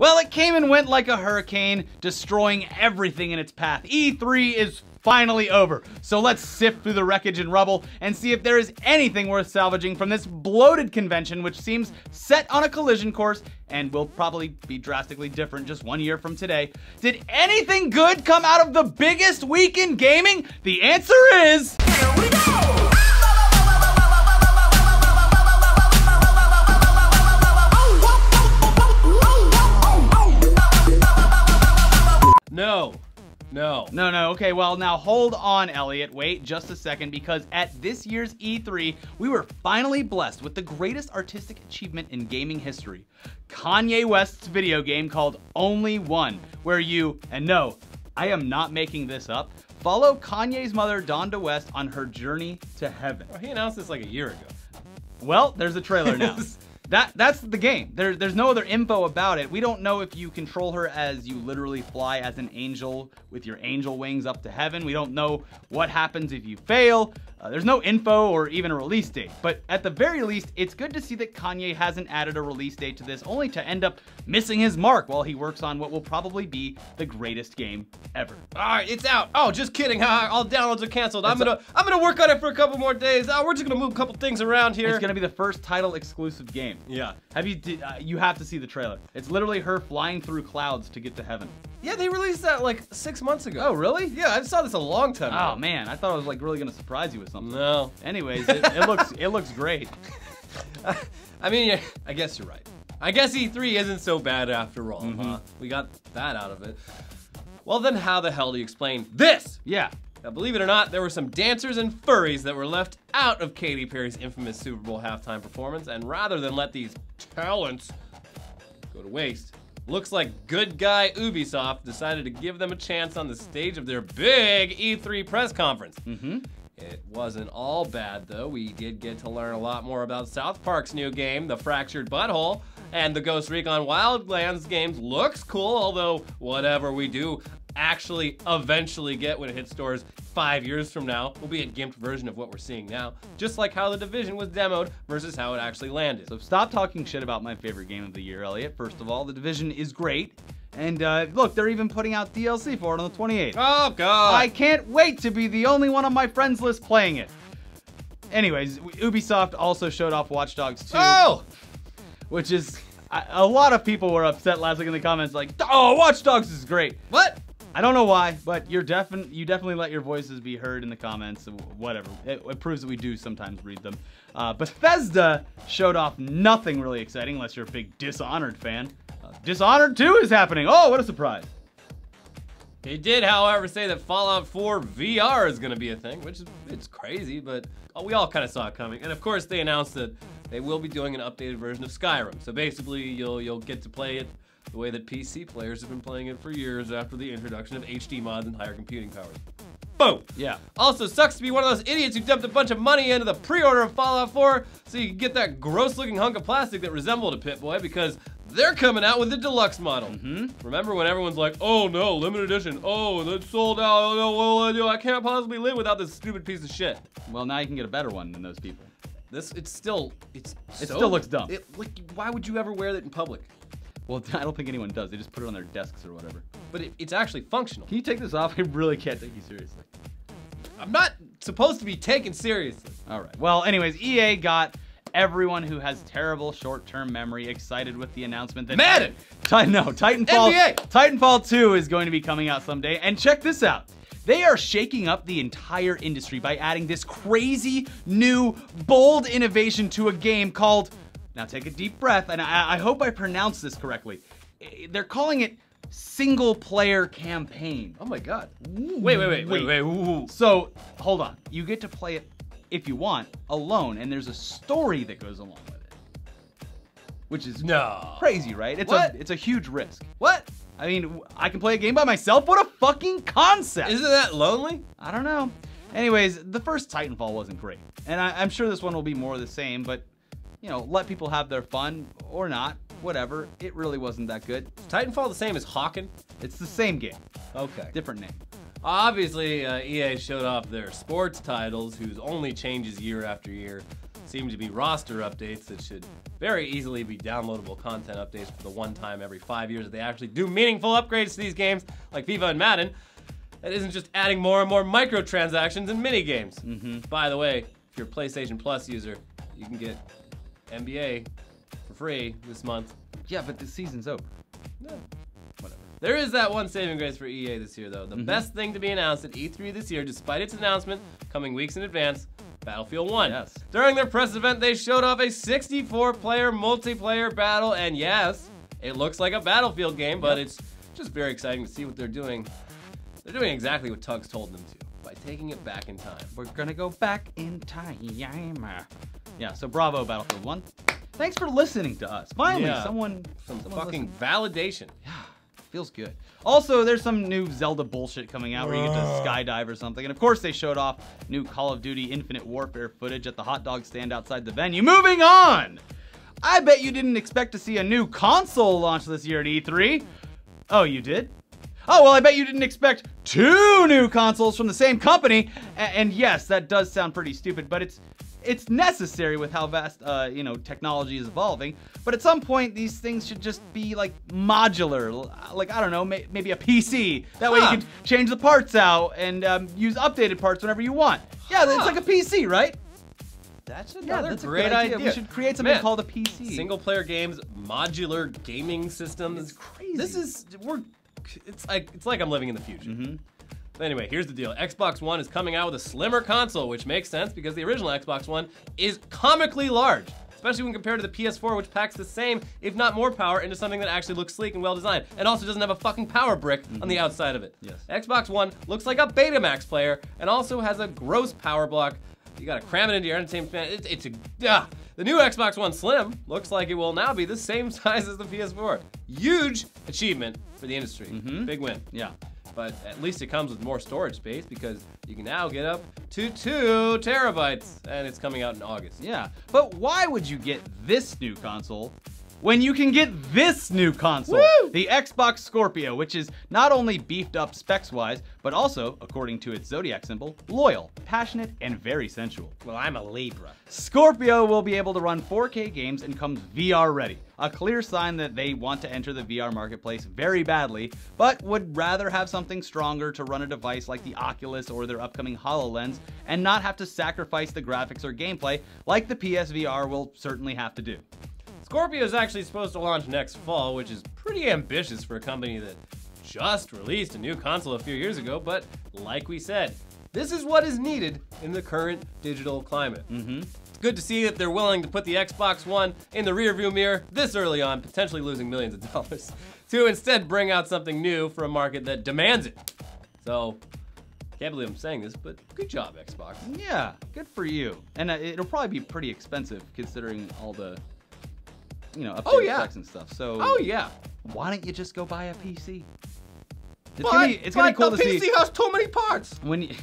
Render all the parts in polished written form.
Well, it came and went like a hurricane, destroying everything in its path. E3 is finally over, so let's sift through the wreckage and rubble and see if there is anything worth salvaging from this bloated convention, which seems set on a collision course and will probably be drastically different just 1 year from today. Did anything good come out of the biggest week in gaming? The answer is... Here we go! No. Okay, well, now hold on, Elliot. Wait just a second, because at this year's E3, we were finally blessed with the greatest artistic achievement in gaming history. Kanye West's video game called Only One, where you, and no, I am not making this up, follow Kanye's mother, Donda West, on her journey to heaven. He announced this like a year ago. Well, there's a trailer now. That's the game. There's no other info about it. We don't know if you control her as you literally fly as an angel with your angel wings up to heaven. We don't know what happens if you fail. There's no info or even a release date. But at the very least, it's good to see that Kanye hasn't added a release date to this, only to end up missing his mark while he works on what will probably be the greatest game ever. All right, it's out. Oh, just kidding. All downloads are canceled. I'm gonna work on it for a couple more days. We're just gonna move a couple things around here. It's gonna be the first title exclusive game. Yeah. You have to see the trailer. It's literally her flying through clouds to get to heaven. Yeah, they released that like 6 months ago. Oh, really? Yeah, I saw this a long time ago. Oh man, I thought I was like really gonna surprise you with something. No. Anyways, it looks great. I mean, yeah, I guess you're right. I guess E3 isn't so bad after all, huh? We got that out of it. Well, then how the hell do you explain this? Yeah. Now, believe it or not, there were some dancers and furries that were left out of Katy Perry's infamous Super Bowl halftime performance, and rather than let these talents go to waste, looks like good guy Ubisoft decided to give them a chance on the stage of their big E3 press conference. It wasn't all bad, though. We did get to learn a lot more about South Park's new game, The Fractured Butthole, and the Ghost Recon Wildlands games looks cool, although whatever we do actually eventually get when it hits stores 5 years from now will be a gimped version of what we're seeing now, just like how The Division was demoed versus how it actually landed. So stop talking shit about my favorite game of the year, Elliot. First of all, The Division is great. And look, they're even putting out DLC for it on the 28th. Oh, God. I can't wait to be the only one on my friends list playing it. Anyways, Ubisoft also showed off Watch Dogs 2. Oh! Which is, a lot of people were upset last week in the comments like, oh, Watch Dogs is great. What? I don't know why, but you definitely let your voices be heard in the comments, whatever. It proves that we do sometimes read them. Bethesda showed off nothing really exciting unless you're a big Dishonored fan. Dishonored 2 is happening. Oh, what a surprise. They did, however, say that Fallout 4 VR is going to be a thing, which is it's crazy, but we all kind of saw it coming. And of course, they announced that they will be doing an updated version of Skyrim. So basically, you'll get to play it the way that PC players have been playing it for years after the introduction of HD mods and higher computing powers. Boom! Yeah. Also, sucks to be one of those idiots who dumped a bunch of money into the pre-order of Fallout 4 so you could get that gross-looking hunk of plastic that resembled a Pip-Boy, because they're coming out with the deluxe model. Remember when everyone's like, oh no, limited edition, oh, that's sold out, oh no, what will I do? I can't possibly live without this stupid piece of shit. Well, now you can get a better one than those people. It still looks dumb. Why would you ever wear that in public? Well, I don't think anyone does. They just put it on their desks or whatever. But it's actually functional. Can you take this off? I really can't take you seriously. I'm not supposed to be taken seriously. All right. Well, anyways, EA got everyone who has terrible short-term memory excited with the announcement that Madden! Titanfall 2 is going to be coming out someday. And check this out. They are shaking up the entire industry by adding this crazy, new, bold innovation to a game called... Now take a deep breath, and I hope I pronounced this correctly. They're calling it single-player campaign. Oh my God. Wait. So, hold on. You get to play it, if you want, alone, and there's a story that goes along with it. Which is crazy, right? It's a huge risk. What? I mean, I can play a game by myself? What a fucking concept! Isn't that lonely? I don't know. Anyways, the first Titanfall wasn't great. And I'm sure this one will be more of the same, but you know, let people have their fun or not, whatever. It really wasn't that good. Is Titanfall the same as Hawken? It's the same game. Okay. Different name. Obviously, EA showed off their sports titles, whose only changes year after year. seem to be roster updates that should very easily be downloadable content updates for the one time every 5 years that they actually do meaningful upgrades to these games, like FIFA and Madden. That isn't just adding more and more microtransactions and mini games. By the way, if you're a PlayStation Plus user, you can get NBA for free this month. Yeah, but the season's over. No. Whatever. There is that one saving grace for EA this year, though. The best thing to be announced at E3 this year, despite its announcement coming weeks in advance, Battlefield 1. Yes. During their press event, they showed off a 64-player multiplayer battle, and yes, it looks like a Battlefield game, but it's just very exciting to see what they're doing. They're doing exactly what T.U.G.S told them to, by taking it back in time. We're gonna go back in time. Yeah, so bravo, Battlefield 1. Thanks for listening to us. Finally, someone fucking validation. Yeah, feels good. Also, there's some new Zelda bullshit coming out where you get to skydive or something. And of course, they showed off new Call of Duty Infinite Warfare footage at the hot dog stand outside the venue. Moving on! I bet you didn't expect to see a new console launch this year at E3. Oh, you did? Oh, well, I bet you didn't expect 2 new consoles from the same company. And yes, that does sound pretty stupid, but it's necessary with how vast, technology is evolving. But at some point, these things should just be like modular. Like, I don't know, maybe a PC. That way you can change the parts out and use updated parts whenever you want. Yeah, it's like a PC, right? That's another that's great a good idea. idea. We should create something called a PC. Single-player games, modular gaming systems. It's crazy. It's like I'm living in the future. But anyway, here's the deal. Xbox One is coming out with a slimmer console, which makes sense because the original Xbox One is comically large, especially when compared to the PS4, which packs the same, if not more power, into something that actually looks sleek and well-designed, and also doesn't have a fucking power brick on the outside of it. Yes. Xbox One looks like a Betamax player and also has a gross power block. You gotta cram it into your entertainment. The new Xbox One Slim looks like it will now be the same size as the PS4. Huge achievement for the industry. Big win. Yeah. But at least it comes with more storage space because you can now get up to 2 terabytes, and it's coming out in August. Yeah, but why would you get this new console when you can get this new console? Woo! The Xbox Scorpio, which is not only beefed up specs-wise, but also, according to its zodiac symbol, loyal, passionate, and very sensual. Well, I'm a Libra. Scorpio will be able to run 4K games and comes VR ready. A clear sign that they want to enter the VR marketplace very badly, but would rather have something stronger to run a device like the Oculus or their upcoming HoloLens and not have to sacrifice the graphics or gameplay like the PSVR will certainly have to do. Scorpio is actually supposed to launch next fall, which is pretty ambitious for a company that just released a new console a few years ago, but like we said, this is what is needed in the current digital climate. It's good to see that they're willing to put the Xbox One in the rearview mirror this early on, potentially losing millions of dollars, to instead bring out something new for a market that demands it. So, can't believe I'm saying this, but good job, Xbox. Yeah, good for you. And it'll probably be pretty expensive considering all the updated specs and stuff. So why don't you just go buy a PC? It's gonna be cool to see. The PC has too many parts. When you,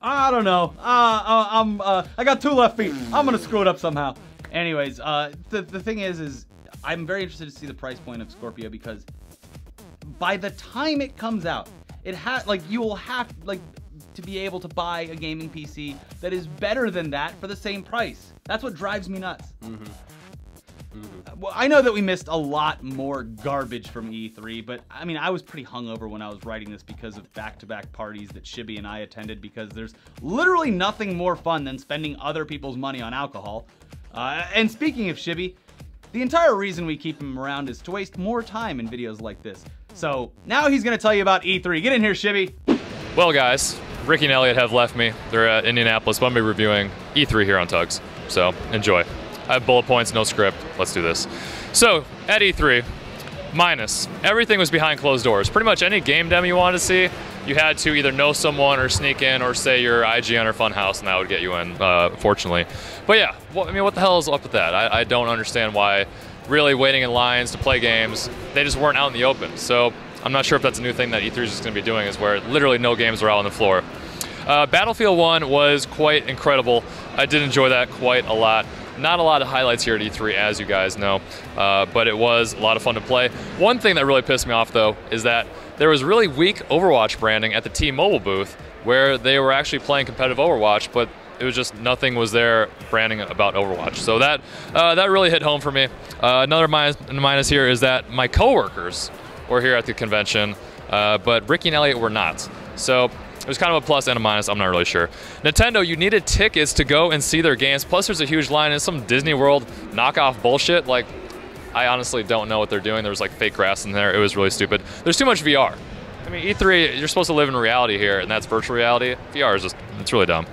I don't know. I got 2 left feet. I'm gonna screw it up somehow. Anyways, the thing is I'm very interested to see the price point of Scorpio because by the time it comes out, you will have to be able to buy a gaming PC that is better than that for the same price. That's what drives me nuts. Well, I know that we missed a lot more garbage from E3, but I mean, I was pretty hungover when I was writing this because of back-to-back parties that Shibby and I attended because there's literally nothing more fun than spending other people's money on alcohol. And speaking of Shibby, the entire reason we keep him around is to waste more time in videos like this. So now he's gonna tell you about E3. Get in here, Shibby. Well, guys, Ricky and Elliot have left me. They're at Indianapolis, but I'm gonna be reviewing E3 here on T.U.G.S. So enjoy. I have bullet points, no script. Let's do this. So, at E3, minus. Everything was behind closed doors. Pretty much any game demo you wanted to see, you had to either know someone or sneak in or say your IGN or Funhouse, and that would get you in, fortunately. But yeah, I mean, what the hell is up with that? I don't understand why really waiting in lines to play games, they just weren't out in the open. So, I'm not sure if that's a new thing that E3 is just going to be doing, is where literally no games are out on the floor. Battlefield 1 was quite incredible. I did enjoy that quite a lot. Not a lot of highlights here at E3, as you guys know, but it was a lot of fun to play. One thing that really pissed me off, though, is that there was really weak Overwatch branding at the T-Mobile booth, where they were actually playing competitive Overwatch, but It was just nothing was there branding about Overwatch. So that really hit home for me. Another minus here is that my coworkers were here at the convention, but Ricky and Elliot were not. So it was kind of a plus and a minus. I'm not really sure. Nintendo, you needed tickets to go and see their games. Plus, there's a huge line in some Disney World knockoff bullshit. Like, I honestly don't know what they're doing. There was like fake grass in there. It was really stupid. There's too much VR. I mean, E3, you're supposed to live in reality here, and that's virtual reality. VR is just, it's really dumb.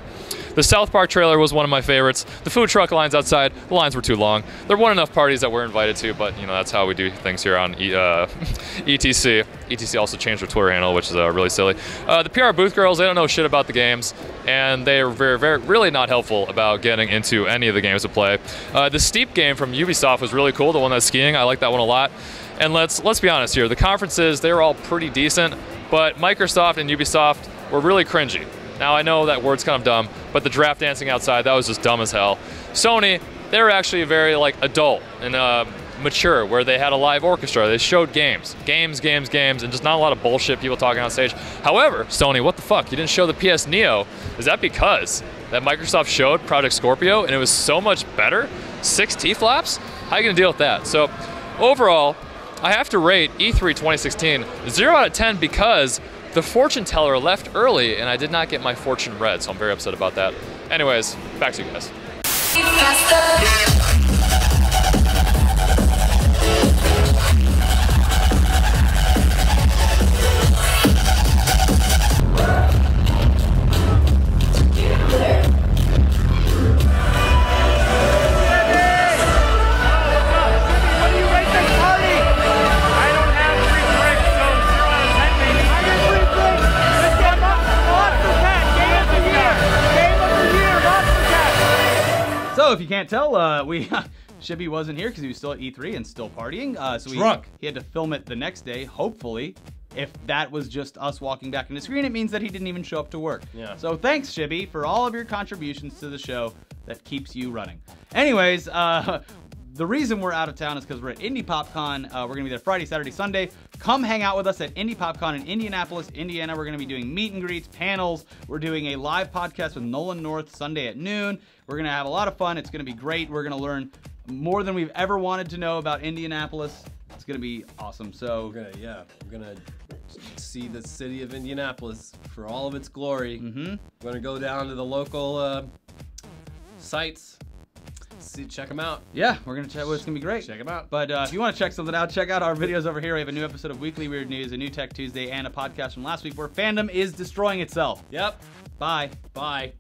The South Park trailer was one of my favorites. The food truck lines outside, the lines were too long. There weren't enough parties that we're invited to, but you know, that's how we do things here on ETC. ETC also changed their Twitter handle, which is really silly. The PR booth girls, they don't know shit about the games, and they are really not helpful about getting into any of the games to play. The Steep game from Ubisoft was really cool, the one that's skiing. I like that one a lot. And let's be honest here, the conferences, they were all pretty decent, but Microsoft and Ubisoft were really cringy. Now, I know that word's kind of dumb, but the draft dancing outside, that was just dumb as hell. Sony, they were actually very like adult and mature, where they had a live orchestra. They showed games, and just not a lot of bullshit people talking on stage. However, Sony, what the fuck? You didn't show the PS Neo. Is that because that Microsoft showed Project Scorpio and it was so much better? 6 T-flaps? How are you gonna deal with that? So, overall, I have to rate E3 2016 0 out of 10 because the fortune teller left early and I did not get my fortune read, so I'm very upset about that. Anyways, back to you guys. So if you can't tell, Shibby wasn't here because he was still at E3 and still partying. So he had to film it the next day, hopefully. If that was just us walking back in the screen, it means that he didn't even show up to work. Yeah. So thanks, Shibby, for all of your contributions to the show that keeps you running. Anyways, the reason we're out of town is because we're at Indie PopCon. We're going to be there Friday, Saturday, Sunday. Come hang out with us at Indie PopCon in Indianapolis, Indiana. We're going to be doing meet and greets, panels. We're doing a live podcast with Nolan North Sunday at noon. We're going to have a lot of fun. It's going to be great. We're going to learn more than we've ever wanted to know about Indianapolis. It's going to be awesome. So we're going to see the city of Indianapolis for all of its glory. We're going to go down to the local sites. Check them out. Yeah, we're going to check. Well, it's going to be great. Check them out. But if you want to check something out, check out our videos over here. We have a new episode of Weekly Weird News, a new Tech Tuesday, and a podcast from last week where fandom is destroying itself. Yep. Bye. Bye.